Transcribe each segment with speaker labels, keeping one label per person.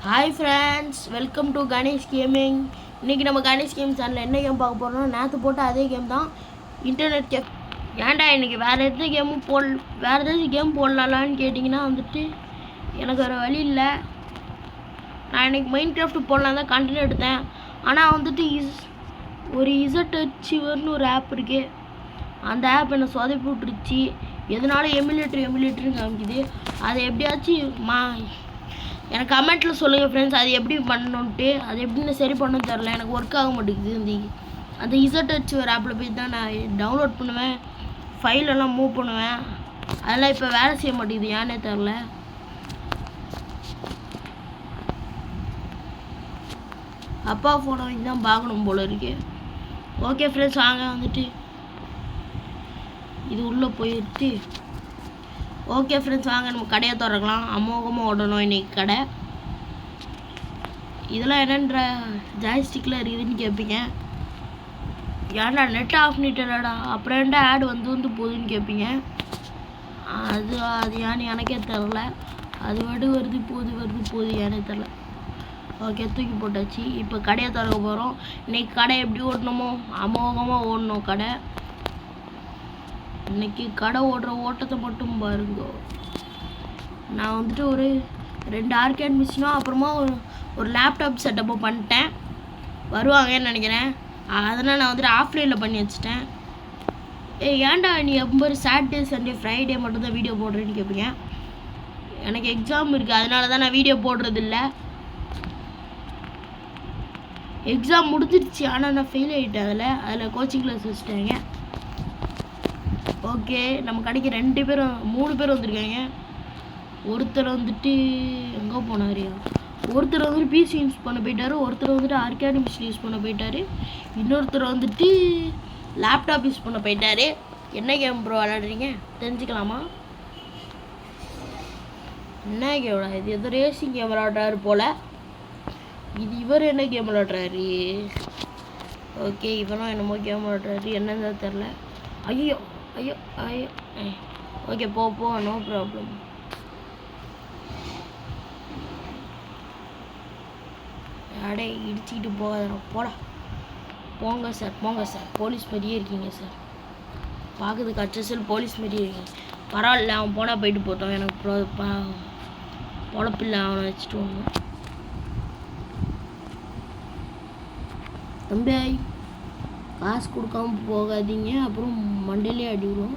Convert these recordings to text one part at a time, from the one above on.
Speaker 1: Hi friends, welcome to Ganesh gaming. இன்றைக்கி நம்ம Ganesh game சேனலில் என்ன கேம் பார்க்க போகிறோம்னா, நேற்று போட்ட அதே கேம் தான், இன்டர்நெட் கேம். ஏன்டா இன்றைக்கி வேறு ஏதாச்சும் கேம் போடலான்னு கேட்டிங்கன்னா வந்துட்டு எனக்கு வேறு வழி இல்லை. நான் இன்றைக்கி மைண்ட் கிராஃப்ட் போடலாம் தான் கண்டினியூ எடுத்தேன். ஆனால் வந்துட்டு ஒரு இசட்டர்ச்சிவர்னு ஒரு ஆப் இருக்குது. அந்த ஆப் என்னை சொதப்பி விட்டுருச்சு. எதனால எமுலேட்டர்னு காமிக்குது. அதை எப்படியாச்சும் எனக்கு கமெண்ட்டில் சொல்லுங்கள் ஃப்ரெண்ட்ஸ், அது எப்படி பண்ணணுன்ட்டு. அது எப்படின்னு சரி பண்ணணும்னு தெரில, எனக்கு ஒர்க் ஆக மாட்டேங்குது. அந்த இசட்டர்ச்சி ஒரு ஆப்பில் போய் தான் நான் டவுன்லோட் பண்ணுவேன், ஃபைலெல்லாம் மூவ் பண்ணுவேன். அதெல்லாம் இப்போ வேலை செய்ய மாட்டேங்குது, ஏன்னே தெரில. அப்பா ஃபோனை வாங்கி தான் பார்க்கணும் போல இருக்கு. ஓகே ஃப்ரெண்ட்ஸ், வாங்க வந்துட்டு இது உள்ளே போயிட்டு. ஓகே ஃப்ரெண்ட்ஸ், வாங்க நம்ம கடையை திறக்கலாம். அமோகமாக ஓடணும் இன்றைக்கி கடை. இதெல்லாம் என்னென்ற ஜாய்ஸ்டிக்கில் இருக்குதுன்னு கேட்பீங்க. ஏன்டா நெட் ஆஃப் பண்ணிட்டேடா, அப்புறம் ஏன்டா ஆட் வந்து போகுதுன்னு கேட்பீங்க. அது ஏன்னு எனக்கே தெரில. அது வருது போகுது ஏன்னே தெரில. ஓகே, தூக்கி போட்டாச்சு. இப்போ கடையை திறக்க போகிறோம். இன்றைக்கி கடை எப்படி ஓடணுமோ அமோகமாக ஓடணும் கடை. இன்றைக்கி கடை ஓடுற ஓட்டத்தை மட்டும் பாருங்க. நான் வந்துட்டு ஒரு 2 ஆர்கேட் மிஷினும் அப்புறமா ஒரு லேப்டாப் செட்டப்பும் பண்ணிட்டேன். வருவாங்கன்னு நினைக்கிறேன். அதனால் நான் வந்துட்டு ஆஃப்லைனில் பண்ணி வச்சுட்டேன். ஏன்டா நீ எப்போ சாட்டர்டே சண்டே ஃப்ரைடே மட்டும்தான் வீடியோ போடுறேன்னு கேட்பீங்க. எனக்கு எக்ஸாம் இருக்குது, அதனால தான் நான் வீடியோ போடுறதில்ல. எக்ஸாம் முடிஞ்சிருச்சு, ஆனால் நான் ஃபெயில் ஆகிட்டேன். அதில் கோச்சிங் கிளாஸ் வச்சுட்டாங்க. ஓகே, நம்ம கடைக்கு 3 பேர் வந்திருக்காங்க. ஒருத்தர் வந்துட்டு எங்கே போனாரியா, ஒருத்தர் வந்துட்டு பிசி யூஸ் பண்ண போயிட்டார், ஒருத்தர் வந்துட்டு ஆர்கேட் மிஷின் யூஸ் பண்ண போயிட்டார், இன்னொருத்தர் வந்துட்டு லேப்டாப் யூஸ் பண்ண போயிட்டார். என்ன கேம் ப்ரோ விளையாடுறீங்க தெரிஞ்சுக்கலாமா? என்ன கேம் இது? எதோ ரேசிங் கேம் விளையாடுறாரு போல். இவர் என்ன கேம் விளையாடுறாரு? ஓகே, இவனும் என்னமோ கேம் விளையாடுறாரு, என்னன்னு தெரில. ஐயோ, ஓகே, போ, நோ ப்ராப்ளம். அடே, இடிச்சிக்கிட்டு போடா. போங்க சார், போலீஸ் மாதிரியே இருக்கீங்க சார். பார்க்குறதுக்கு அச்சல் போலீஸ் மாதிரியே இருக்கீங்க. பரவாயில்ல, அவன் போனால் போயிட்டு போட்டோம். எனக்கு பொழப்பில்லை, அவனை வச்சுட்டு ஒன்று. தம்பி, காசு கொடுக்காம போகாதீங்க, அப்புறம் மண்டையிலே அடிவிடும்.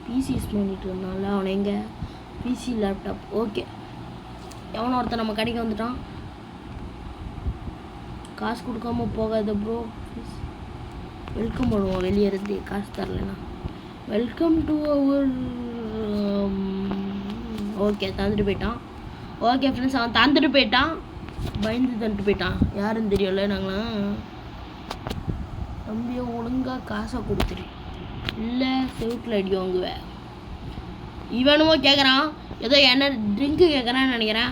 Speaker 1: பிசி யூஸ் பண்ணிட்டு இருந்தால அவனை எங்கே? PC laptop. ஓகே, எவனோ ஒருத்தன் நம்ம கடைக்கு வந்துட்டான். காசு கொடுக்காம போகாத ப்ரோ, ப்ளீஸ். வெல்கம் பண்ணுவோம் வெளியே இருந்து, காசு தரலண்ணா. Welcome to our. ஓகே, தந்துட்டு போயிட்டான். ஓகே ஃப்ரெண்ட்ஸ், அவன் தந்துட்டு போயிட்டான். பயந்து தந்துட்டு போயிட்டான். யாருன்னு தெரியல. நாங்களாம் தம்பியை ஒழுங்காக காசை கொடுத்துரு, இல்லை செவுட்டில் அடி வாங்குவேன். இவனுமோ கேட்குறான், ஏதோ என்ன ட்ரிங்க்கு கேட்குறான்னு நினைக்கிறேன்.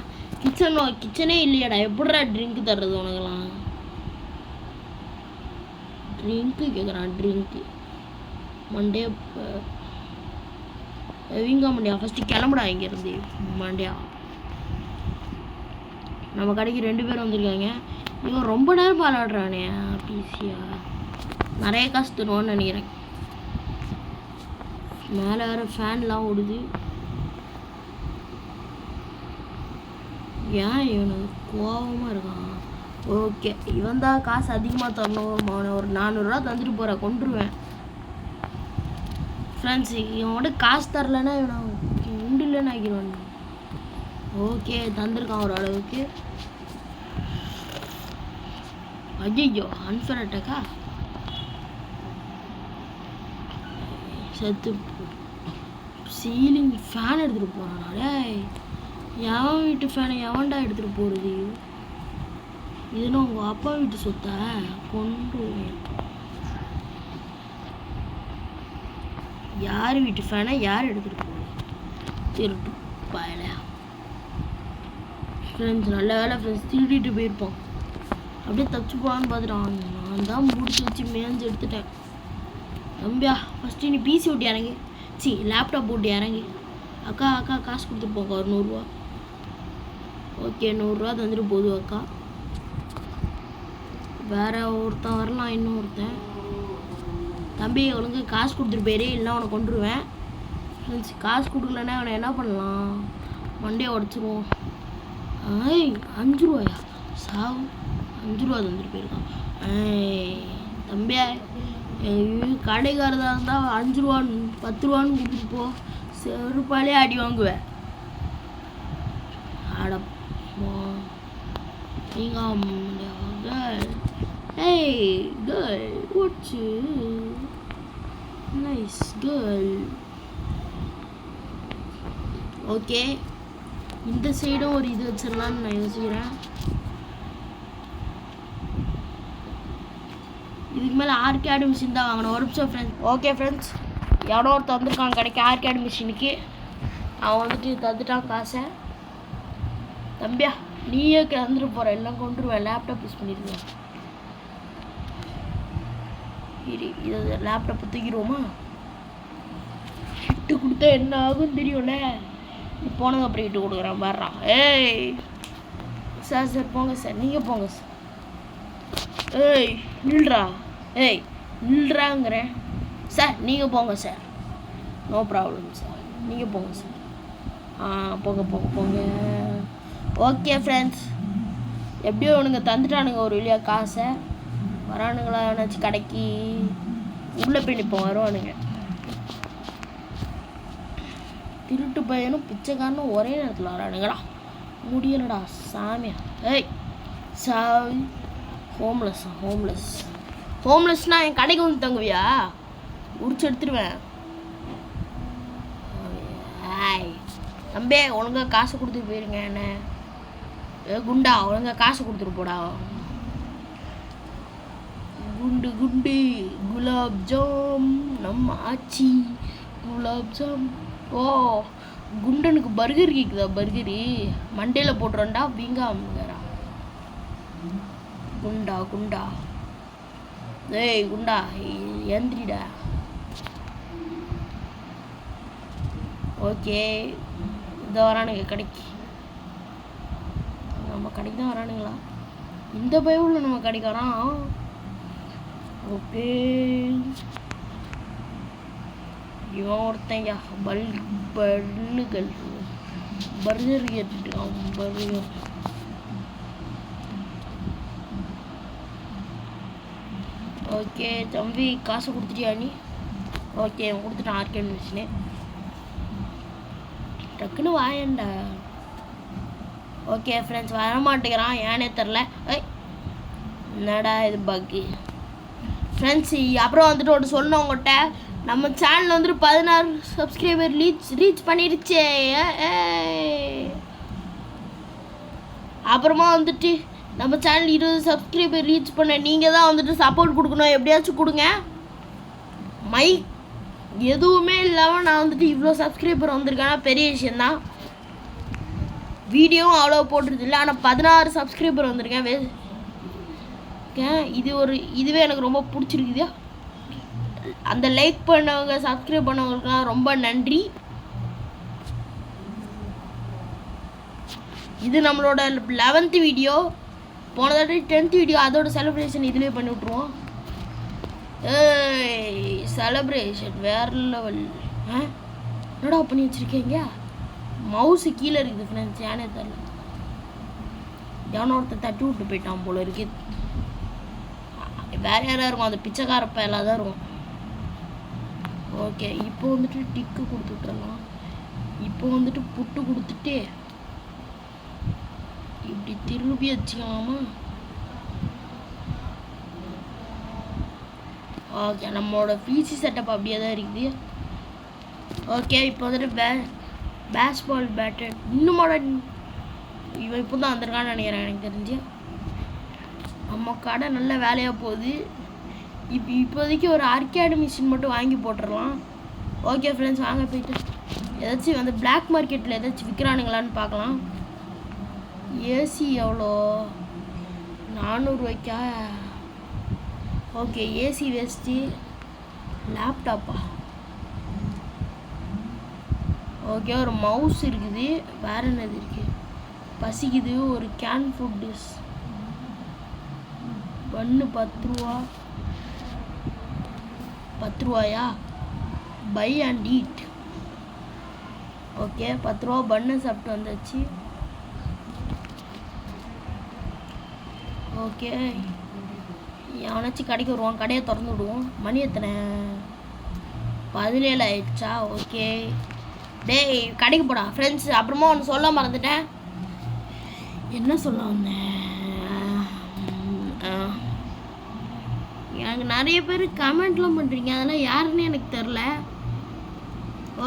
Speaker 1: கிச்சனே இல்லையாடா, எப்படிடா ட்ரிங்க்கு தர்றது உனக்கெல்லாம்? ட்ரிங்க்கு கேட்குறான், ட்ரிங்க்கு. மண்டே வீங்கா மண்டியா, ஃபஸ்ட்டு கிளம்புடா இங்கேருந்து மண்டியா. நம்ம கடைக்கு 2 பேர் வந்திருக்காங்க. இவன் ரொம்ப நேரம் விளாடுறானே பிசியா. நிறைய காசு தருவான்னு நினைக்கிறேன். மேலே வேறு ஃபேன்லாம் ஓடுது. ஏன் இவனுக்கு கோபமாக இருக்கான்? ஓகே, இவன் தான் காசு அதிகமாக தரணும். அவனை ஒரு 400 ரூபா தந்துட்டு போகிற, கொண்டுருவேன் ஃப்ரெண்ட்ஸ். இவனோட காசு தரலன்னா இவனை உண்டு இல்லைன்னு ஆக்கிடுவான். ஓகே, தந்திருக்கான் ஒரு அளவுக்கு. ஐயோ, அன்ஃபேர் அட்டாக்கா? செத்து. சீலிங் ஃபேன் எடுத்துகிட்டு போகிறானாலே. எவன் வீட்டு ஃபேனை எவன்டா எடுத்துகிட்டு போகிறது? இதுன்னா உங்கள் அப்பா வீட்டு சொத்தா? கொண்டு யார் வீட்டு ஃபேனை யார் எடுத்துகிட்டு போகிறது? திருட்டு பாயல. ஃப்ரெண்ட்ஸ், நல்ல வேலை ஃப்ரெண்ட்ஸ், திருடிட்டு போயிருப்பான். அப்படியே தச்சு போகலான்னு பார்த்துட்டான். நான் தான் முடிச்சு வச்சு மேய்ஞ்சி எடுத்துட்டேன். தம்பியா, ஃபஸ்ட்டு நீ பிசி விட்டு இறங்கி, லேப்டாப் போட்டு இறங்கி. அக்கா அக்கா காசு கொடுத்துட்டு போங்க ஒரு 100 ரூபா. ஓகே 100 ரூபா தந்துட்டு போகுது அக்கா. வேற ஒருத்தன் வரலாம், இன்னொருத்தன். தம்பி ஒழுங்கு காசு கொடுத்துட்டு போயிரு, இல்லைன்னா அவனை கொண்டுருவேன். காசு கொடுக்கலன்னா அவனை என்ன பண்ணலாம்? மண்டையை உடச்சிருவோம். 5 ரூபாயா? சாவு. 5 ரூபா தந்துட்டு போயிருக்கான். தம்பியா கடைக்காரதாக இருந்தால் 5 ரூபான்னு 10 ரூபான்னு கொடுத்துட்டு போ, செருப்பாலே அடி வாங்குவேன். அடப்பா நீங்கள் hey girl, what you nice girl. Okay இந்த சைடும் ஒரு இது வச்சிடலான்னு நான் யோசிக்கிறேன். இதுக்கு மேலே ஆர்கேட் மிஷின் தான் வாங்கணும். ஒரு நிமிஷம் ஃப்ரெண்ட்ஸ். ஓகே ஃப்ரெண்ட்ஸ், எவனோ ஒருத்தர் வந்திருக்கான் கடைக்கு ஆர்கேட் மிஷினுக்கு. அவன் வந்துட்டு தந்துட்டான் காசை. தம்பியா நீயே வந்துட்டு போகிற, எல்லாம் கொண்டுருவேன். லேப்டாப் யூஸ் பண்ணிடுவேன். இது லேப்டாப்பை தூக்கிடுவோமா? ஹிட்டு கொடுத்தா என்ன ஆகும் தெரியும்ல. போனது அப்புறம் ஹிட்டு கொடுக்குறான் வர்றான். சார் சார் போங்க சார், நீங்கள் போங்க சார். நில்றா. நில்றாங்கிறேன் சார். நீங்கள் போங்க சார், நோ ப்ராப்ளம் சார், நீங்கள் போங்க சார். போங்க போங்க போங்க. ஓகே ஃப்ரெண்ட்ஸ், எப்படியோ அவனுங்க தந்துட்டானுங்க ஒரு வழியா காசை. வரானுங்களா நினச்சி கடைக்கு உள்ளே போய் நிற்போம். வருவானுங்க. திருட்டு பையனும் பிச்சைக்காரனும் ஒரே நேரத்தில் வரானுங்களா? முடியலடா சாமியா. சாமி. ஹோம்லெஸ்னா என் கடைக்கு வந்து தங்குவியா? உரிச்சு எடுத்துருவேன். தம்பே ஒழுங்கா காசு கொடுத்துட்டு போயிருங்க. என்ன குண்டா ஒழுங்கா காசு கொடுத்துட்டு போடா. குண்டு குண்டு குலாப் ஜாம் நம்ம ஆச்சி குலாப் ஜாம். குண்டனுக்கு பர்கர் கேக்குதா? பர்கரு மண்டையில் போட்டுறோண்டா வீங்காமங்கிறா. குண்டா குண்டா குண்டா எந்திரிடா. ஓகே இந்த வரானுங்க கடைக்கு. நம்ம கடைக்கு தான் வரானுங்களா? இந்த பைபிள் நம்ம கடைக்கு வரான். ஓகே இவன் ஒருத்தங்க பல்லுகள் பர்கர் கேட்டுட்டான். பர்கர் ஓகே தம்பி காசு கொடுத்துட்டியா நீ? ஓகே கொடுத்துட்டான் ஆர்கேட் மிஷினு. டக்குன்னு வாயண்டா. ஓகே ஃப்ரெண்ட்ஸ் வரமாட்டேங்கிறான், ஏனே தெரில. என்னடா இது பக்கு. ஃப்ரெண்ட்ஸ் அப்புறம் வந்துட்டு ஒன்று சொல்லணும் உங்கள்கிட்ட. நம்ம சேனல் வந்துட்டு 16 சப்ஸ்கிரைபர் ரீச் பண்ணிடுச்சே. அப்புறமா வந்துட்டு நம்ம சேனல் 20 சப்ஸ்கிரைபர் ரீச் பண்ண நீங்கள் தான் வந்துட்டு சப்போர்ட் கொடுக்கணும். எப்படியாச்சும் கொடுங்க. எதுவுமே இல்லாமல் நான் வந்துட்டு இவ்வளோ சப்ஸ்கிரைபர் வந்திருக்கேன்னா பெரிய விஷயந்தான். வீடியோவும் அவ்வளோ போட்டுருது இல்லை, ஆனால் 16 சப்ஸ்கிரைபர் வந்திருக்கேன். இதுவே எனக்கு ரொம்ப பிடிச்சிருக்குது. அந்த லைக் பண்ணவங்க சப்ஸ்கிரைப் பண்ணவங்களுக்குலாம் ரொம்ப நன்றி. இது நம்மளோட 11th வீடியோ. போனதாட்டி 10th வீடியோ, அதோட செலிப்ரேஷன் இதுலேயே பண்ணி விட்ருவோம். செலிப்ரேஷன் வேறு லெவல். என்னடா பண்ணி வச்சுருக்கீங்க? மவுஸு கீழே இருக்குது ஃப்ரெண்ட்ஸ், ஏனே தெரியல. எவனோ ஒருத்தர் தட்டி விட்டு போயிட்டான் போல இருக்கு. வேறு யாராக இருக்கும்? அந்த பிச்சைக்கார பயலாக தான் இருக்கும். ஓகே இப்போ வந்துட்டு டிக்கு கொடுத்துட்றலாம். இப்போ வந்துட்டு புட்டு கொடுத்துட்டு இப்படி திருப்பி வச்சுக்கலாமா? ஓகே நம்மளோட பிசி செட்டப் அப்படியே தான் இருக்குது. ஓகே இப்போ வந்துட்டு பேஸ்பால் பேட்டர் இன்னுமோட இவன் இப்போ தான் வந்திருக்கான்னு நினைக்கிறேன் எனக்கு தெரிஞ்சு. நம்ம கடை நல்ல வேலையாக போகுது. இப்போதைக்கு ஒரு ஆர்கேட் மிஷின் மட்டும் வாங்கி போட்டுடலாம். ஓகே ஃப்ரெண்ட்ஸ் வாங்க போயிட்டு ஏதாச்சும் அந்த பிளாக் மார்க்கெட்டில் ஏதாச்சும் விற்கிறானுங்களான்னு பார்க்கலாம். ஏசி எவ்வளோ? 400 ரூபாய்க்கா? Okay AC waste. லேப்டாப்பா ஓகே ஒரு மவுஸ் இருக்குது. வேறு என்னது இருக்குது? பசிக்குது. ஒரு கேன் ஃபுட்டு பன்னு 10 ரூபா. 10 ரூபாயா? By and eat. ஓகே 10 ரூபா பன்னு சாப்பிட்டு வந்தாச்சு. ஓகே எவனாச்சும் கடைக்கு வருவான். கடையை திறந்து விடுவோம். மணி எத்தனை? 17 ஆயிடுச்சா? ஓகே டேய் கடைக்கு போடா ஃப்ரெண்ட்ஸ். அப்புறமா ஒன்று சொல்ல மறந்துட்டேன். என்ன சொல்ல வந்தேன்? எனக்கு நிறைய பேர் கமெண்ட்லாம் பண்ணுறீங்க. அதெல்லாம் யாருன்னு எனக்கு தெரில.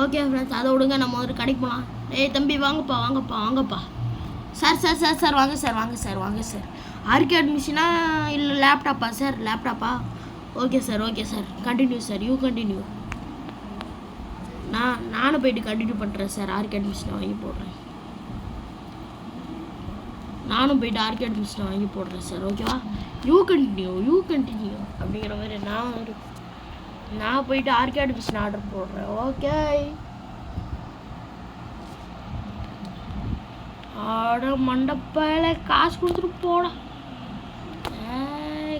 Speaker 1: ஓகே ஃப்ரெண்ட்ஸ் அதை விடுங்க. நம்ம ஒரு கடைக்கு போகலாம். டேய் தம்பி வாங்கப்பா வாங்கப்பா வாங்கப்பா. சார் சார் சார் சார் வாங்க சார் வாங்க சார் வாங்க சார். ஆர்கேட் மிஷினா இல்லை லேப்டாப்பா சார்? லேப்டாப்பா. Okay sir continue sir. You continue. நானும் போயிட்டு கண்டினியூ பண்ணுறேன் சார். ஆர்கேட் மிஷினை வாங்கி போடுறேன். நானும் போயிட்டு ஆர்கேட் மிஷினை வாங்கி போடுறேன் சார். ஓகேவா? யூ கண்டினியூ அப்படிங்கிற மாதிரி நான் போயிட்டு ஆர்கேட் மிஷின் ஆர்டர் போடுறேன். ஓகே ஆட மண்டப்பால காசு கொடுத்துட்டு போட.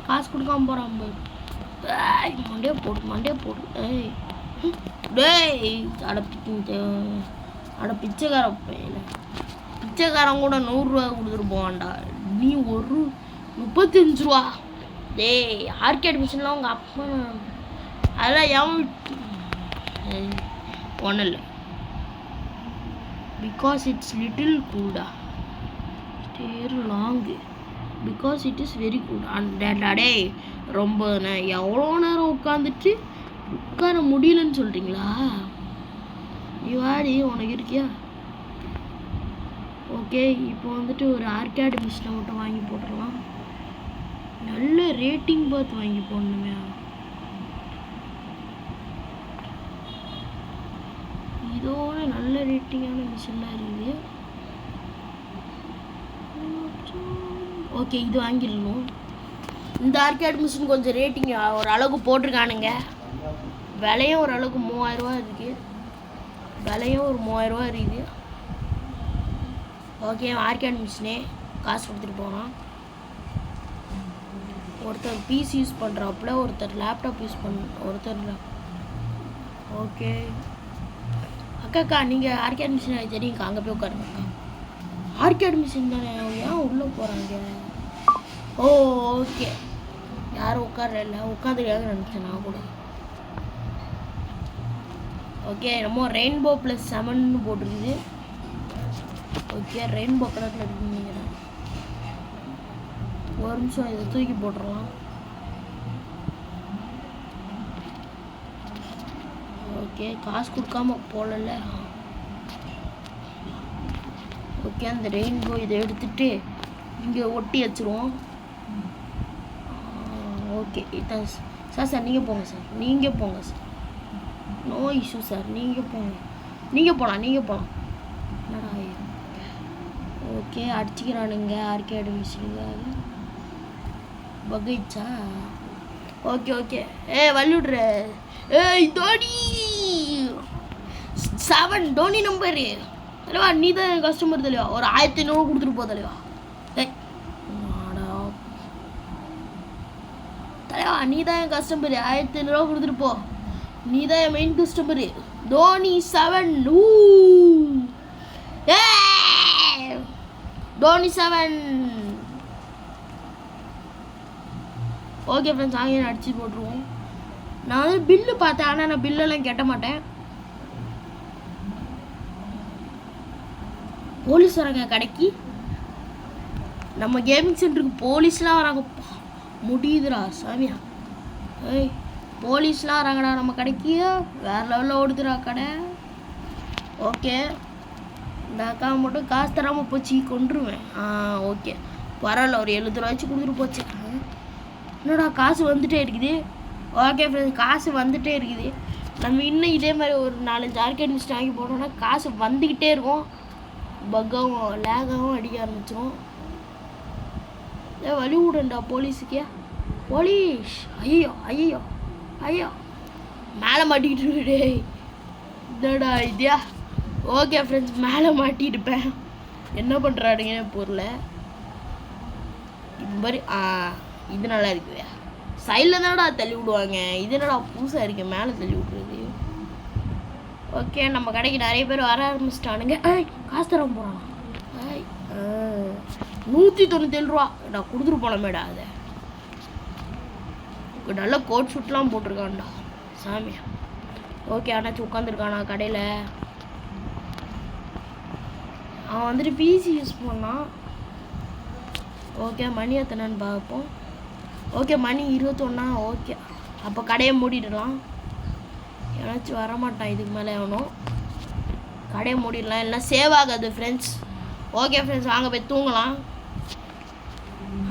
Speaker 1: காசு கொடுக்காம போகிறான் பாரு. மண்டே போடு. டேய் அட பிச்சைக்கார பையன். பிச்சைக்காரன் கூட 100 ரூபா கொடுத்துட்டு போவான்டா. நீ ஒரு 35 ரூபா. டேய் ஆர்கேட் மிஷின்லாம் உங்கள் அப்பா அதெல்லாம் ஒன்றும் இல்லை. because it's little good. Stay long because it is very good. and டே ரொம்ப எவ்வளோ நேரம் உட்கார முடியலன்னு சொல்கிறீங்களா? நீ வாடி உனக்கு இருக்கியா? ஓகே இப்போ வந்துட்டு ஒரு ஆர்கேட் மிஷினை மட்டும் வாங்கி போட்டுடலாம். நல்ல ரேட்டிங் பார்த்து வாங்கி போடணுமே. இதோட நல்ல ரேட்டிங்கான மிஷின்லாம் இருக்குது. ஓகே இது வாங்கிடணும். இந்த ஆர்கேட் மிஷின் கொஞ்சம் ரேட்டிங் ஒரு அளவுக்கு போட்டிருக்கானுங்க. விலையும் ஒரு அளவுக்கு 3000 ரூபா இருக்குது. விலையும் ஒரு 3000 ரூபா இருக்குது. ஓகே ஆர்கேட் மிஷினே காசு கொடுத்துட்டு போனால். ஒருத்தர் பிசி யூஸ் பண்ணுறாப்புல, ஒருத்தர் லேப்டாப் யூஸ் ஒருத்தர். ஓகே அக்கா நீங்கள் ஆர்கேட் மிஷின் தெரியுங்கக்கா. அங்கே போய் உட்காருங்கக்கா. ஆர்கேட் மிஷின் தானே ஏன் உள்ளே போகிறாங்க? ஓகே யாரும் உட்காரல. உட்காந்துருக்காங்க நினச்சேன் நான் கூட. ஓகே நம்ம ரெயின்போ +7 போட்டிருக்குது. ஓகே ரெயின்போ கலரில் இருக்குங்க. ஒரு நிமிஷம் இதை தூக்கி போட்டுடலாம். ஓகே காசு கொடுக்காம போகல. ஓகே அந்த ரெயின்போ இதை எடுத்துகிட்டு இங்கே ஒட்டி வச்சுருவோம். ஓகே இதான் சார் நீங்கள் போங்க சார். நீங்கள் போங்க சார். No issue sir. நீங்கள் போங்க. நீங்கள் போகலாம். என்னடா ஓகே அடிச்சுக்கிறானுங்க ஆர்கேட் மிஷினுக்காக. பகைச்சா? ஓகே வள்ளிவிட்ற. தோனி 7 டோனி நம்பரு தலைவா. நீ தான் கஸ்டமர் தலைவா. ஒரு 1500 கொடுத்துட்டு போ தலைவா. தலைவா நீ தான் என் கஸ்டமரு. 1500 கொடுத்துட்டு போ. நீ தான் என் main customer. Dhoni 7. Dhoni 7. Okay friends ஆகிய அடிச்சு போட்டுருவோம். நான் வந்து பில்லு பார்த்தேன். ஆனால் நான் பில்லெல்லாம் கட்ட மாட்டேன். போலீஸ் வராங்க கடைக்கு. நம்ம கேமிங் சென்டருக்கு போலீஸ்லாம் வராங்க. முடியுதுடா சாமியா. போலீஸ்லாம் வராங்கடா நம்ம கடைக்கு. வேறு லெவலில் ஓடுதுடா கடை. ஓகே இந்த அக்கா மட்டும் காசு தராமல் போச்சு கொண்டுருவேன். ஓகே பரவாயில்ல. ஒரு 70 ரூபாய்ச்சி கொடுத்துட்டு போச்சு. என்னடா காசு வந்துகிட்டே இருக்குது. ஓகே ஃப்ரெண்ட்ஸ் காசு வந்துகிட்டே இருக்குது. நம்ம இன்னும் இதே மாதிரி ஒரு 4-5 ஆர்கேட் மிஷின் வாங்கி போட்டோம்னா காசு வந்துக்கிட்டே இருக்கும். பக்காவும் லேகாகவும் அடிக்க ஆரம்பிச்சிடும். வழி விடண்டா போலீஸுக்கே. போலீஸ் ஐயோ மேலே மாட்டிக்கிட்டு இருக்கே. இதடா இதியா ஓகே ஃப்ரெண்ட்ஸ், மேலே மாட்டிட்டுப்பேன். என்ன பண்ணுறாடுங்க பொருளை இது மாதிரி. இது நல்லா இருக்குது. சைடில் தானடா தள்ளி விடுவாங்க, இது என்னடா புதுசாக இருக்கு மேலே தள்ளி விட்றது. ஓகே, நம்ம கடைக்கு நிறைய பேர் வர ஆரம்பிச்சிட்டானுங்க. காசு தர போகிறான். 197 ரூபா நான் கொடுத்துட்டு போனமேடா. அதை நல்ல கோட் ஷூட்லாம் போட்டிருக்கான்டா சாமி. ஓகே, ஆனாச்சும் உட்காந்துருக்கானா கடையில். அவன் வந்துட்டு பிசி யூஸ் பண்ணான். ஓகே, மணி எத்தனைன்னு பார்ப்போம். ஓகே, மணி 21. ஓகே, அப்போ கடையை மூடிடலாம். ஏன்னாச்சும் வரமாட்டான் இதுக்கு மேலே எவனும். கடையை மூடிடலாம், இல்லைனா சேவ் ஆகாது ஃப்ரெண்ட்ஸ். ஓகே ஃப்ரெண்ட்ஸ், வாங்க போய் தூங்கலாம்.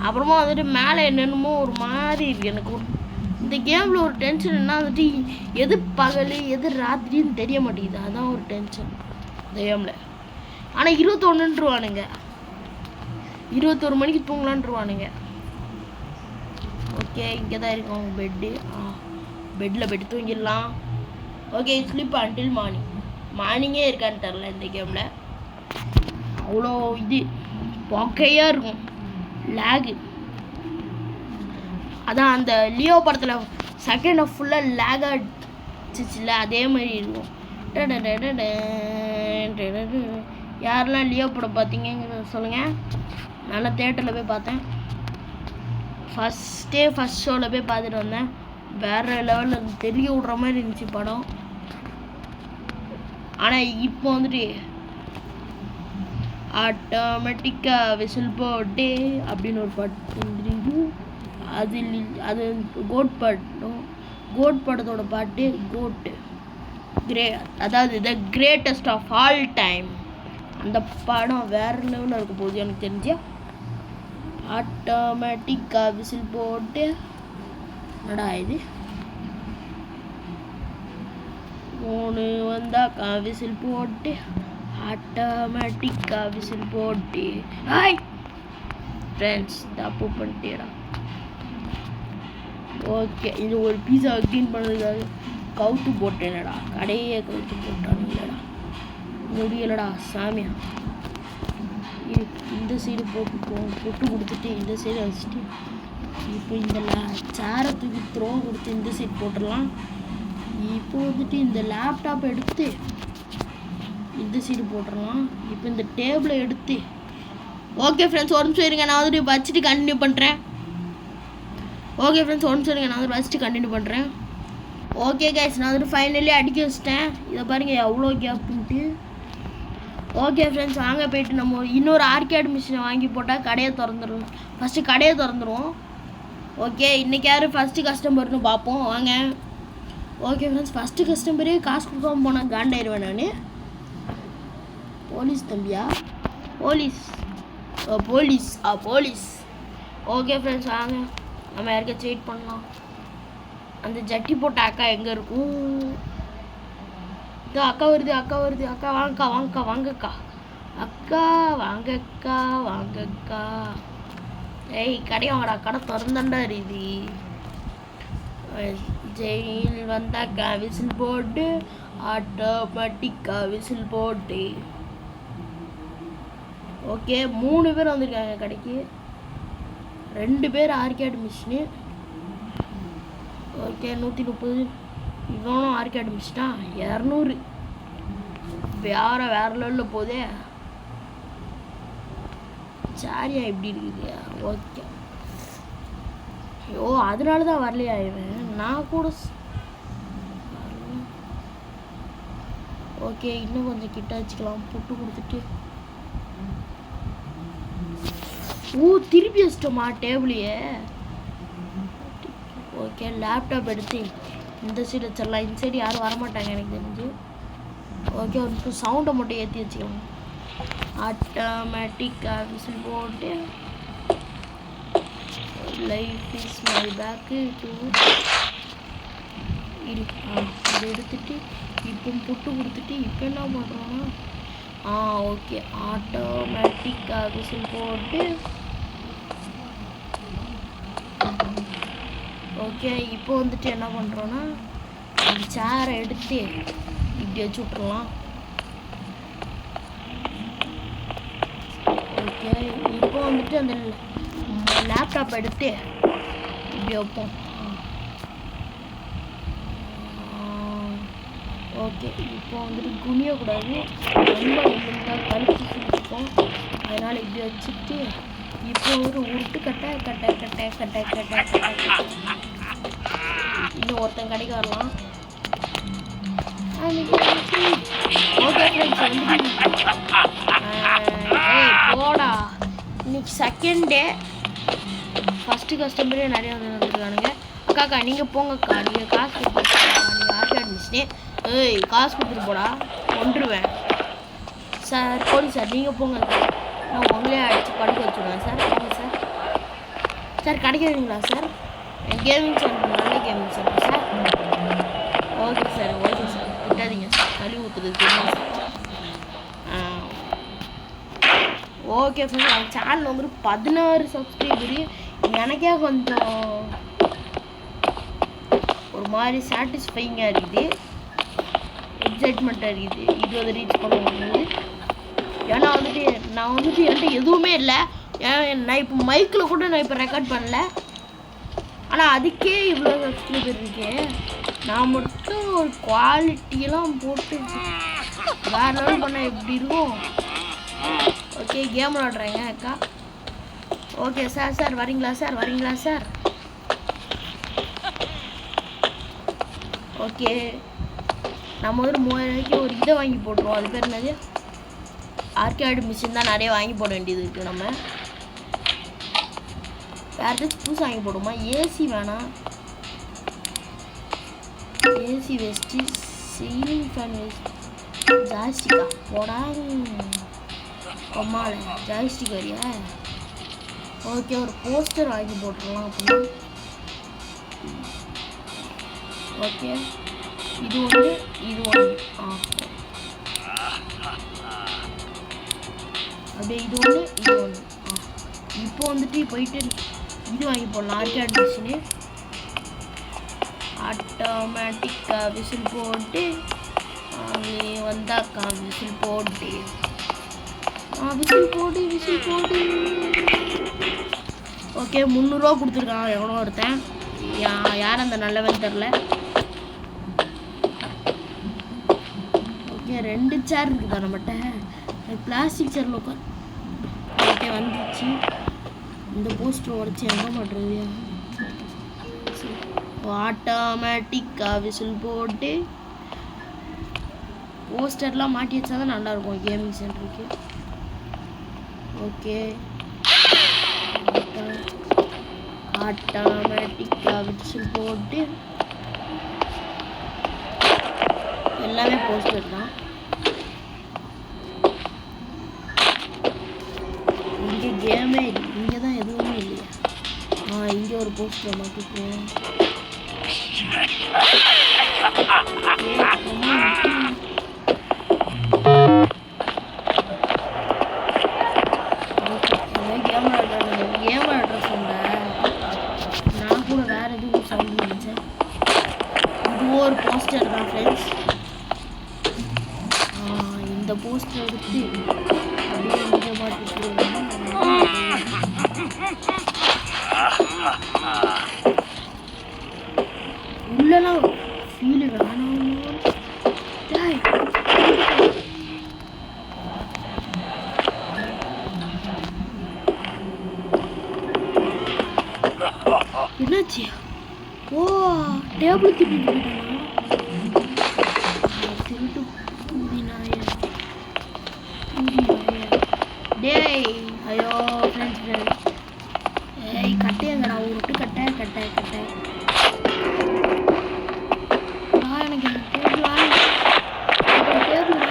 Speaker 1: அப்புறமா வந்துட்டு மேலே என்னென்னமோ ஒரு மாதிரி இருக்குது எனக்கு. இந்த கேமில் ஒரு டென்ஷன் என்ன வந்துட்டு எது பகல் எது ராத்திரின்னு தெரிய மாட்டேங்குது. அதுதான் ஒரு டென்ஷன் இந்த கேமில். ஆனால் 21ன்றுவானுங்க, 21 மணிக்கு தூங்கலான்ருவானுங்க. ஓகே, இங்கே தான் இருக்கும் பெட்டு. பெட்டில் பெட்டு தூங்கிடலாம். ஓகே, ஸ்லீப் அன்டில் மார்னிங்கே இருக்கான்னு தெரில இந்த கேமில். அவ்வளோ இது பொக்கையாக இருக்கும், லேகு. அதான் அந்த லியோ படத்தில் செகண்ட் ஆஃப் ஃபுல்லாக லேக் ஆகிடுச்சில்ல, அதே மாதிரி இருக்கும். யாரெல்லாம் லியோ படம் பார்த்தீங்க சொல்லுங்கள். நல்லா தேட்டரில் போய் பார்த்தேன். ஃபஸ்ட் ஷோவில் போய் பார்த்துட்டு வந்தேன். வேறு லெவலில் தெரிய விட்ற மாதிரி இருந்துச்சு படம். ஆனால் இப்போ வந்துட்டு ஆட்டோமேட்டிக்காக விசில் போட்டே அப்படின்னு ஒரு பாட்டு வந்துருக்கு. அது கோட் படத்தோட பாட்டு. கோட்டு அதாவது the greatest of all time. அந்த படம் வேறு லெவலில் இருக்க போகுது எனக்கு தெரிஞ்சு. ஆட்டோமேட்டிக்காக விசில் போட்டு என்னடா இது 3 வந்தாக்கா விசில் போட்டு ஆட்டோமேட்டிக்காக விசில் போட்டு. ஹாய் ஃப்ரெண்ட்ஸ், தப்பு பண்ணிட்டேடா. ஓகே, இது ஒரு பீஸா க்ளீன் பண்ணுறதுக்காக கவுத்து போட்டேனடா. கடையே கவுத்து போட்டானுங்களடா, முடியலடா சாமியா. இந்த சைடு பொட்டு கொடுத்துட்டு இந்த சைடு வச்சுட்டு இப்போ இந்த சேரை தூக்கி த்ரோ கொடுத்து இந்த சைடு போட்டுடலாம். இப்போ வந்துட்டு இந்த லேப்டாப் எடுத்து இந்த சைடு போட்டுடலாம். இப்போ இந்த டேபிளை எடுத்து. ஓகே ஃப்ரெண்ட்ஸ், ஒரு நிமிஷம் இருங்க, நான் வந்துட்டு வச்சுட்டு கண்டினியூ பண்ணுறேன். ஓகே ஃப்ரெண்ட்ஸ், ஒரு நிமிஷம் இருங்க, நான் வந்துட்டு வச்சுட்டு கண்டினியூ பண்ணுறேன். ஓகே கைஸ், நான் வந்துட்டு ஃபைனலி அடிக்க வச்சிட்டேன். இதை பாருங்கள் எவ்வளோ கேப்புன்ட்டு. ஓகே ஃப்ரெண்ட்ஸ், வாங்க போய்ட்டு நம்ம இன்னொரு ஆர்கேட் மிஷினை வாங்கி போட்டால் கடையை திறந்துடுவோம். ஃபஸ்ட்டு கடையை திறந்துடுவோம். ஓகே, இன்றைக்கி யார் ஃபஸ்ட்டு கஸ்டமர்னு பார்ப்போம் வாங்க. ஓகே ஃப்ரெண்ட்ஸ், ஃபஸ்ட்டு கஸ்டமரே காசு கொடுக்காம போனால் காண்டாயிருவேன் நான். போலீஸ் தம்பியா? போலீஸ். ஓகே ஃப்ரெண்ட்ஸ், வாங்க நம்ம யாருக்காச்சும் வெயிட் பண்ணலாம். அந்த ஜட்டி போட்ட அக்கா எங்கே இருக்கும்? இதோ அக்கா வருது. அக்கா வாங்கக்கா. வாங்கக்கா. ஏய், கடையாங்கடா, கடை திறந்தாண்டா இருக்குது. ஜெயில் வந்தாக்கா விசில் போட்டு ஆட்டோமேட்டிக்கா விசில் போட்டு. ஓகே, 3 பேர் வந்திருக்காங்க கடைக்கு. 2 பேர் ஆர்கேட் மிஷினு. ஓகே, 130. இவனும் ஆர்கேட் மிஷினா 200. வேறு லெவலில் போதே. சாரியா எப்படி இருக்குது? ஓகே, ஐயோ அதனால தான் வரலையா இவன், நான் கூட. ஓகே, இன்னும் கொஞ்சம் கிட்ட வச்சுக்கலாம். புட்டு கொடுத்துட்டு. திருப்பி வச்சிட்டோமா டேபிளையே. ஓகே, லேப்டாப் எடுத்து இந்த சைடு வச்சிடலாம். இந்த சைடு யாரும் வரமாட்டாங்க எனக்கு தெரிஞ்சு. ஓகே, ஒரு சவுண்டை மட்டும் ஏற்றி வச்சுக்கலாம். ஆட்டோமேட்டிக்காக விசில் போட்டு life is my back to இதை எடுத்துட்டு இப்போ புட்டு கொடுத்துட்டு இப்போ என்ன பண்ணுறோன்னா ஓகே, ஆட்டோமேட்டிக்காக விசில் போட்டு. ஓகே, இப்போ வந்துட்டு என்ன பண்ணுறோன்னா சேரை எடுத்து இப்படி வச்சு விட்ருலாம். ஓகே இப்போ வந்துட்டு அந்த லேப்டாப் எடுத்து இப்படி வைப்போம். ஓகே இப்போ வந்துட்டு குனியக்கூடாது, ரொம்ப நிமிஷம் கழுத்து சுற்றிப்போம். அதனால் இப்படி வச்சுட்டு இப்போ ஒரு உருட்டு கட்டை கட்டை கட்டை கட்டை கட்டை கட்டை இன்னும் ஒருத்தன் கடைக்கு வரலாம். ஓகே ஃப்ரெண்ட்ஸ் வந்துட்டு போடா, இன்னைக்கு செகண்ட் டே. ஃபஸ்ட்டு கஸ்டமரே நிறைய வந்துருக்கானுங்க. அக்காக்கா நீங்கள் போங்கக்கா, நீங்கள் காசு கொடுத்துருக்கா, நீங்கள் ஆர்டி அட்மிஷனே. ஏய் காசு கொடுத்துட்டு போடா, கொண்டுருவேன் சார். போடி சார் நீங்கள் போங்க, நான் உங்களே அடித்து படுக்க வச்சுடுவேன் சார். போங்க சார். சார் கிடைக்காதுங்களா சார்? கேமிங் சென்டர் நல்ல gaming centre sir. Okay sir, okay sir, விட்டாதீங்க சார், கழுவி ஊற்றுறது தெரியும் சார். ஓகே ஃப்ரெண்ட்ஸ், அவங்க சேனல் வந்துட்டு 16 சப்ஸ்கிரைபரு. எனக்கே கொஞ்சம் ஒரு மாதிரி சாட்டிஸ்ஃபைங்காக இருக்குது, எக்ஸைட்மெண்ட்டாக இருக்குது. இது வந்து ரீச் பண்ணும்போது ஏன்னா வந்துட்டு நான் வந்துட்டு என்கிட்ட எதுவுமே இல்லை. நான் இப்போ மைக்கில் கூட நான் இப்போ ரெக்கார்ட் பண்ணல, ஆனால் அதுக்கே இவ்வளோ சப்ஸ்கிரைபர் இருக்கு. நான் மட்டும் ஒரு குவாலிட்டியெல்லாம் போட்டு வேறு லெவல் பண்ணால் எப்படி இருக்கும். ஓகே கேம் விளாட்றேங்க அக்கா. ஓகே சார், சார் வரீங்களா சார், வரீங்களா சார்? ஓகே நம்ம ஒரு 3000 ஒரு இதை வாங்கி போட்டுருவோம். அது பேர் என்னது, ஆர்கேடு மிஷின் தான் நிறைய வாங்கி போட வேண்டியது இருக்குது. நம்ம வேறு ஏதாச்சும் புதுசு வாங்கி போடுவோமா? ஏசி வேணாம், AC waste. Ceiling fan waste. ஜாய்ஸ்டிக்கா போடா, அம்மாவில் ஜாய்ஸ்டிக் வரியா? ஓகே ஒரு போஸ்டர் வாங்கி போட்டுடலாம் அப்படின்னா. ஓகே இது ஒன்று, இது ஒன்று. அப்படியே இது ஒன்று, இது ஒன்று. இப்போ வந்துட்டு போயிட்டு இது வாங்கி போடலாம், ஆர்கேட் மிஷினு. ஆட்டோமேட்டிக்காக விசில் போட்டு வந்தாக்கா விசில் போட்டு விசில் போடு, விசில் போடு. ஓகே 300 ரூபா கொடுத்துருக்கான் எவனோ ஒருத்தன். யார் அந்த நல்லவன் தெரில. ஓகே 2 சேர் இருக்குதா நம்மகிட்ட, பிளாஸ்டிக் சேரில் உட்கார். ஓகே வந்துச்சு. இந்த போஸ்டர் உடச்சி எங்க மாட்டுறது? ஆட்டோமேட்டிக்காக விசில் போட்டு போஸ்டர்லாம் மாட்டி வச்சா தான் நல்லாயிருக்கும் கேமிங் சென்டருக்கு. ஓகே ஆட்டோமேட்டிக்காக விசில் போட்டு எல்லாமே போஸ்டர் தான். இங்கே கேமே இல்லை, இங்கே தான் எதுவுமே இல்லையா? இங்கே ஒரு போஸ்டர் மாட்டிக்குவேன். கேம் ஆடுற சொன்ன நான் கூட வேற எதுவும் சவுண்ட் நினைச்சேன். இதுவும் ஒரு போஸ்டர் தான் ஃப்ரெண்ட்ஸ். இந்த போஸ்டர் எடுத்து அப்படியே இங்கே மாட்டிட்டு உள்ளலாம் ஃபீல் வேணாம். என்னாச்சு? ஓ டேபிள் திருட்டு திருட்டு கூடினாய டேய். ஐயோ ஃப்ரெண்ட்ஸ் ஃப்ரெண்ட்ஸ், ஏய் கட்டையங்கடா, உருட்டு கட்டை கட்டை கட்டை. எனக்கு டேபிள் வாங்க, டேபிள்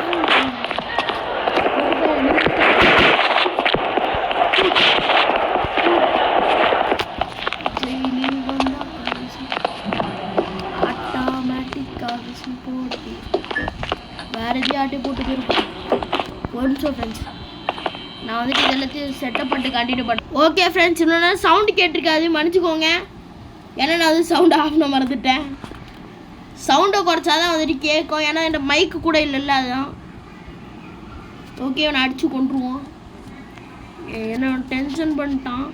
Speaker 1: வேறு எதையும் ஆட்டி போட்டு போயிருக்கோம். ஒரு நிமிஷம் ஃப்ரெண்ட்ஸ், நான் வந்துட்டு இதெல்லாத்தையும் செட்டப் பண்ணிட்டு கண்டினியூ பண்ணேன். ஓகே ஃப்ரெண்ட்ஸ், இன்னொன்று சவுண்டு கேட்டிருக்காது, மன்னிச்சுக்கோங்க. ஏன்னா நான் வந்து சவுண்டு ஆஃப் பண்ண மறந்துட்டேன். சவுண்டை குறைச்சாதான் வந்துட்டு கேட்கும், ஏன்னா என் மைக்கு கூட இல்லைல்ல, அதுதான். ஓகே நான் அடித்து கொண்டுருவோம். என்ன டென்ஷன் பண்ணிட்டான்.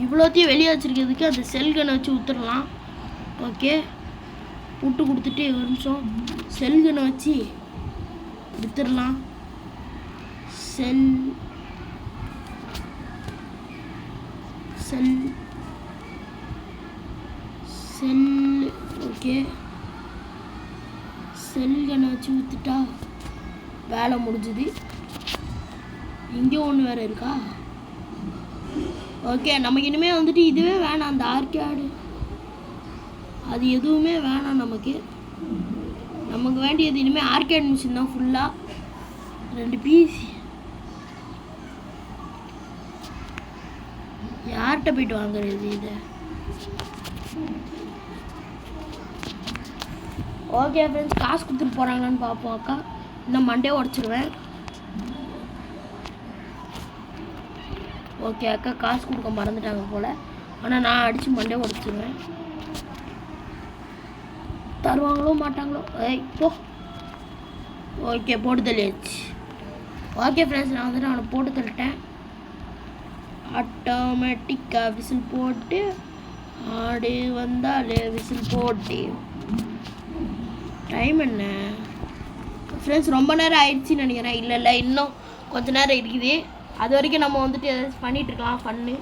Speaker 1: இவ்வளோத்தையும் வெளியே வச்சுருக்கிறதுக்கு அந்த செல் கன்னை வச்சு ஊற்றுடலாம். ஓகே, விட்டு கொடுத்துட்டு ஒரு நிமிஷம் செல் கன்னை வச்சு வித்துடலாம். செல் செல் செல் ஓகே, செல் கன்னை வச்சு வித்துட்டா வேலை முடிஞ்சுது. இங்கே ஒன்று வேறு இருக்கா? ஓகே, நமக்கு இனிமேல் வந்துட்டு இதுவே வேணாம். அந்த ஆர்கேடு அது எதுவுமே வேணாம். நமக்கு வேண்டியது இனிமேல் ஆர்கேட் மிஷின் தான் ஃபுல்லாக. 2 பீஸ் யார்கிட்ட போயிட்டு வாங்குறது இதை? ஓகே ஃப்ரெண்ட்ஸ், காசு கொடுத்துட்டு போகிறாங்களான்னு பார்ப்போம். அக்கா இன்னும் மண்டே உடச்சிடுவேன். ஓகே, அக்கா காசு கொடுக்க மறந்துட்டாங்க போல். ஆனால் நான் அடித்து மண்டே உடச்சிடுவேன். தருவாங்களோ மாட்டாங்களோ? ஏய் போ. ஓகே, போட்டு தள்ளியாச்சு. ஓகே ஃப்ரெண்ட்ஸ், நான் வந்துட்டு அவனை போட்டு தள்ளிட்டேன். ஆட்டோமேட்டிக்காக விசில் போட்டு ஆடு வந்தாலே விசில் போட்டு. டைம் என்ன ஃப்ரெண்ட்ஸ்? ரொம்ப நேரம் ஆயிடுச்சுன்னு நினைக்கிறேன். இல்லை இன்னும் கொஞ்ச நேரம் இருக்குது. அது வரைக்கும் நம்ம வந்துட்டு பண்ணிகிட்ருக்கலாம் ஃபன்னு.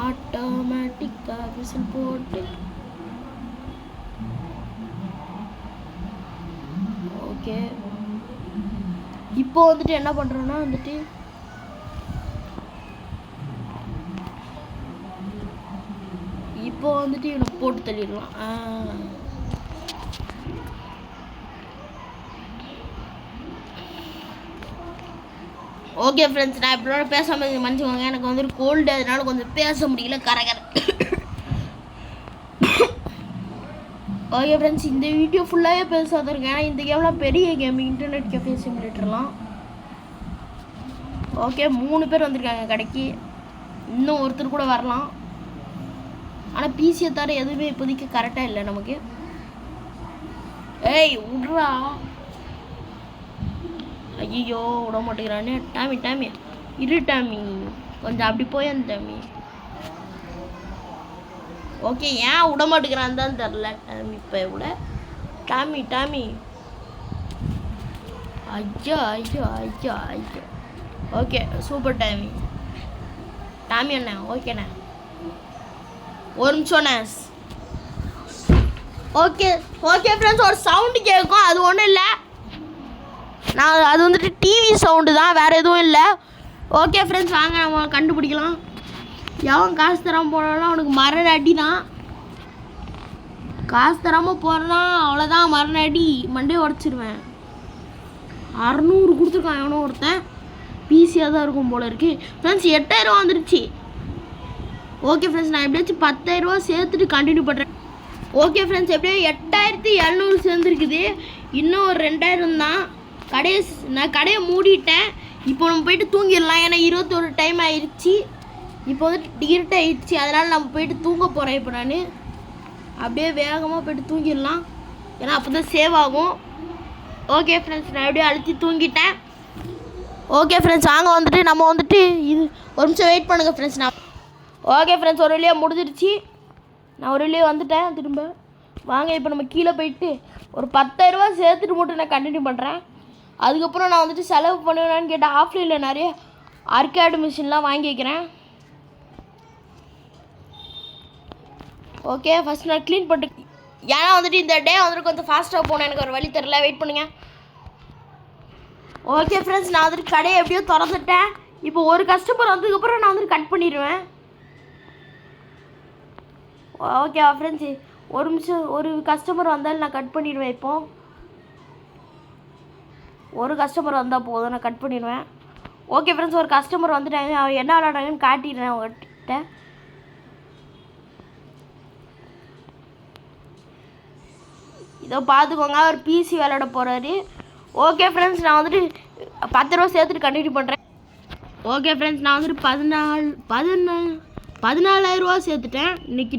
Speaker 1: ஆட்டோமேட்டிக்காக விசில் போட்டு. ஓகே, இப்போ வந்துட்டு என்ன பண்ணுறோன்னா வந்துட்டு இவனை போட்டு தள்ளிடலாம். ஓகே ஃப்ரெண்ட்ஸ், நான் இப்படி பேசாமல் மன்னிச்சுக்கோங்க. எனக்கு வந்துட்டு கோல்டு, அதனால கொஞ்சம் பேச முடியல. கரகர. ஓகே ஃப்ரெண்ட்ஸ், இந்த வீடியோ ஃபுல்லாகவே பேசாத இருக்கேன். ஏன்னா இந்த கேம்லாம் பெரிய கேம், இன்டர்நெட் கஃபே சிமுலேட்டர்லாம். ஓகே, 3 பேர் வந்திருக்காங்க கடைக்கு. இன்னும் ஒருத்தர் கூட வரலாம். ஆனால் பிசியை தவிர எதுவுமே இப்போதைக்கு கரெக்டாக இல்லை நமக்கு. ஏய் விட்றா. ஐயோ, விட மாட்டேங்கிறானே. டாமி இரு டாமி, கொஞ்சம் அப்படி போய் டாமி. ஓகே, ஏன் விட மாட்டேங்கிறான்னு தான் தெரில டாமி. இப்போ விட டாமி. ஐயோ. ஓகே, சூப்பர் டாமி அண்ணா. ஓகேண்ணா, ஒரு நிமிஷம்ண்ணே. ஓகே ஃப்ரெண்ட்ஸ், ஒரு சவுண்டு கேட்கும். அது ஒன்றும் இல்லை, அது வந்துட்டு டிவி சவுண்டு தான், வேறு எதுவும் இல்லை. ஓகே ஃப்ரெண்ட்ஸ், வாங்க நம்ம கண்டுபிடிக்கலாம். எவன் காசு தராமல் போனாலும் அவனுக்கு மரண அடி தான். காசு தராமல் போகிறனா அவ்வளோதான், மரண அடி. மண்டே உடச்சிருவேன். 600 கொடுத்துருக்கான் எவனோ ஒருத்தன். பிசியாக தான் இருக்கும் போல இருக்கு. ஃப்ரெண்ட்ஸ், 8000 வந்துருச்சு. ஓகே ஃப்ரெண்ட்ஸ், நான் எப்படியாச்சும் 10,000 சேர்த்துட்டு கண்டினியூ பண்ணுறேன். ஓகே ஃப்ரெண்ட்ஸ், எப்படியும் 8700 சேர்ந்துருக்குது. இன்னும் ஒரு 2000 தான். நான் கடையை மூடிட்டேன். இப்போ நம்ம போயிட்டு தூங்கிடலாம். ஏன்னா 21 டைம் ஆயிடுச்சு. இப்போ வந்து இருட்டு ஆயிடுச்சு. அதனால் நம்ம போயிட்டு தூங்க போகிறேன். இப்போ நான் அப்படியே வேகமாக போயிட்டு தூங்கிடலாம். ஏன்னா அப்போ தான் சேவ் ஆகும். ஓகே ஃப்ரெண்ட்ஸ், நான் எப்படியும் அழுத்தி தூங்கிட்டேன். ஓகே ஃப்ரெண்ட்ஸ், வாங்க வந்துட்டு நம்ம வந்துட்டு இது ஒரு நிமிஷம் வெயிட் பண்ணுங்கள் ஃப்ரெண்ட்ஸ். ஓகே ஃப்ரெண்ட்ஸ், ஒரு வழியாக முடிஞ்சிருச்சு. நான் ஒரு வழியாக வந்துட்டேன் திரும்ப. வாங்க இப்போ நம்ம கீழே போயிட்டு ஒரு 10,000 சேர்த்துட்டு மட்டும் நான் கண்டினியூ பண்ணுறேன். அதுக்கப்புறம் நான் வந்துட்டு செலவு பண்ணுவேன்னு கேட்டால் ஆஃப்லைனில் நிறைய ஆர்கேடு மிஷின்லாம் வாங்கி வைக்கிறேன். ஓகே, ஃபஸ்ட் நான் க்ளீன் பண்ணிட்டு, ஏன்னா வந்துட்டு இந்த டே வந்துட்டு கொஞ்சம் ஃபாஸ்ட்டாக போகணும். எனக்கு ஒரு வழி தெரியல, வெயிட் பண்ணுங்கள். ஓகே ஃப்ரெண்ட்ஸ், நான் வந்துட்டு கடையை எப்படியோ திறந்துட்டேன். இப்போ ஒரு கஸ்டமர் வந்ததுக்கப்புறம் நான் வந்துட்டு கட் பண்ணிடுவேன். ஓகே ஃப்ரெண்ட்ஸ், ஒரு நிமிஷம். ஒரு கஸ்டமர் வந்தாலும் நான் கட் பண்ணிடுவேன். இப்போது ஒரு கஸ்டமர் வந்தால் போதும், நான் கட் பண்ணிடுவேன். ஓகே ஃப்ரெண்ட்ஸ், ஒரு கஸ்டமர் வந்துட்டாங்க. அவன் என்ன விளாடாங்கன்னு காட்டிடுறேன் அவங்ககிட்ட. இதோ பார்த்துக்கோங்க, அவர் பிசி விளையாட போகிறாரு. ஓகே ஃப்ரெண்ட்ஸ், நான் வந்துட்டு 10,000 சேர்த்துட்டு கண்டினியூ பண்ணுறேன். ஓகே ஃப்ரெண்ட்ஸ், நான் வந்துட்டு 14,000 சேர்த்துட்டேன். இன்றைக்கி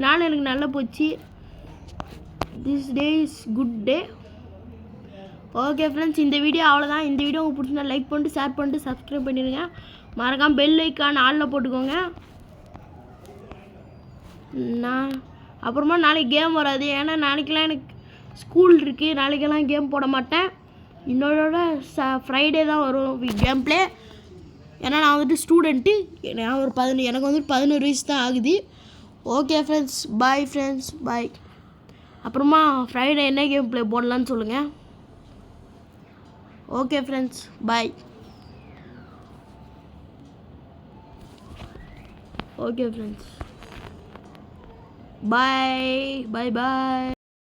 Speaker 1: நாள் எனக்கு நல்லா போச்சு. This day is good day. Okay friends, இந்த வீடியோ அவ்வளோதான். இந்த வீடியோ உங்களுக்கு பிடிச்சிருந்தா லைக் பண்ணிட்டு ஷேர் பண்ணிட்டு சப்ஸ்கிரைப் பண்ணிடுங்க. மறக்காமல் பெல் ஐக்கான் ஆளில் போட்டுக்கோங்க. நான் அப்புறமா நாளைக்கு கேம் வராது, ஏன்னா நாளைக்கெல்லாம் எனக்கு ஸ்கூல் இருக்குது. நாளைக்கெல்லாம் கேம் போட மாட்டேன். இன்னொரு ஃப்ரைடே தான் வரும் கேம் ப்ளே. ஏன்னா நான் வந்துட்டு ஸ்டூடெண்ட்டு. நான் ஒரு எனக்கு வந்துட்டு 11 வயசு தான் ஆகுது. ஓகே ஃப்ரெண்ட்ஸ், பாய் ஃப்ரெண்ட்ஸ், பாய். அப்புறமா ஃப்ரைடே என்ன கேம் ப்ளே போடலான்னு சொல்லுங்கள். ஓகே ஃப்ரெண்ட்ஸ், பாய். ஓகே ஃப்ரெண்ட்ஸ், பாய் பாய் பாய்.